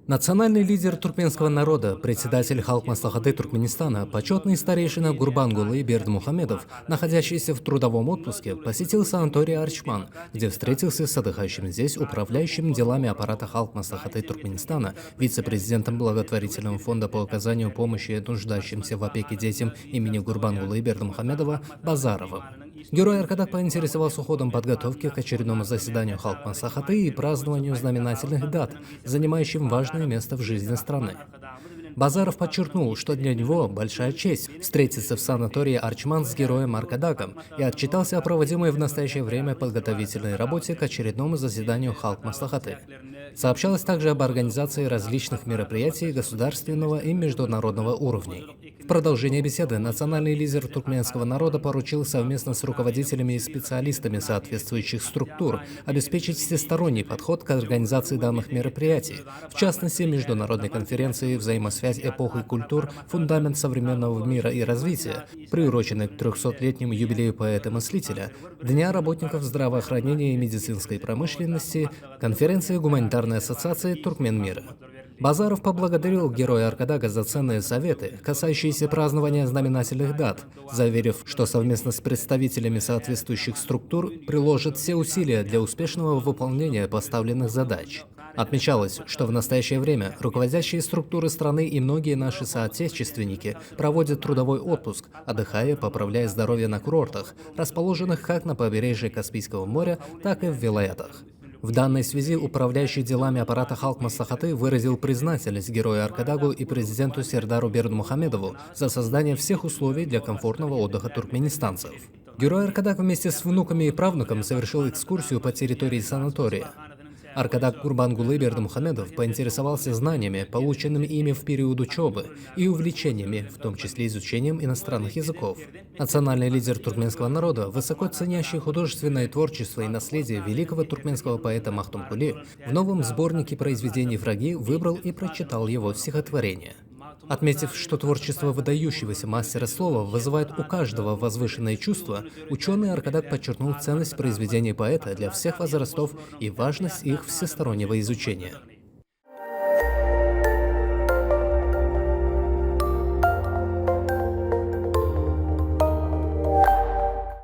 Национальный лидер туркменского народа, председатель Халк-Маслахаты Туркменистана, почетный старейшина Гурбангулы Бердмухамедов, находящийся в трудовом отпуске, посетил санаторий Арчман, где встретился с отдыхающим здесь управляющим делами аппарата Халк-Маслахаты Туркменистана, вице-президентом благотворительного фонда по оказанию помощи нуждающимся в опеке детям имени Гурбангулы Бердмухамедова Базаровым. Герой Аркадак поинтересовался ходом подготовки к очередному заседанию Халк-Маслахаты и празднованию знаменательных дат, занимающим важное место в жизни страны. Базаров подчеркнул, что для него большая честь встретиться в санатории Арчман с героем Аркадаком и отчитался о проводимой в настоящее время подготовительной работе к очередному заседанию Халк-Маслахаты. Сообщалось также об организации различных мероприятий государственного и международного уровней. В продолжение беседы национальный лидер туркменского народа поручил совместно с руководителями и специалистами соответствующих структур обеспечить всесторонний подход к организации данных мероприятий, в частности, международной конференции «Взаимосвязь эпох и культур. Фундамент современного мира и развития», приуроченной к 300-летнему юбилею поэта-мыслителя, Дня работников здравоохранения и медицинской промышленности, конференции Гуманитарной ассоциации Туркменмира. Базаров поблагодарил героя Аркадага за ценные советы, касающиеся празднования знаменательных дат, заверив, что совместно с представителями соответствующих структур приложит все усилия для успешного выполнения поставленных задач. Отмечалось, что в настоящее время руководящие структуры страны и многие наши соотечественники проводят трудовой отпуск, отдыхая, поправляя здоровье на курортах, расположенных как на побережье Каспийского моря, так и в вилаятах. В данной связи управляющий делами аппарата Халк-Маслахаты выразил признательность герою Аркадагу и президенту Сердару Бердмухамедову за создание всех условий для комфортного отдыха туркменистанцев. Герой Аркадаг вместе с внуками и правнуком совершил экскурсию по территории санатория. Аркадак Гурбангулы Бердмухамедов поинтересовался знаниями, полученными ими в период учебы, и увлечениями, в том числе изучением иностранных языков. Национальный лидер туркменского народа, высоко ценящий художественное творчество и наследие великого туркменского поэта Махтумкули, в новом сборнике произведений «Враги» выбрал и прочитал его стихотворение. Отметив, что творчество выдающегося мастера слова вызывает у каждого возвышенное чувство, ученый Аркадак подчеркнул ценность произведений поэта для всех возрастов и важность их всестороннего изучения.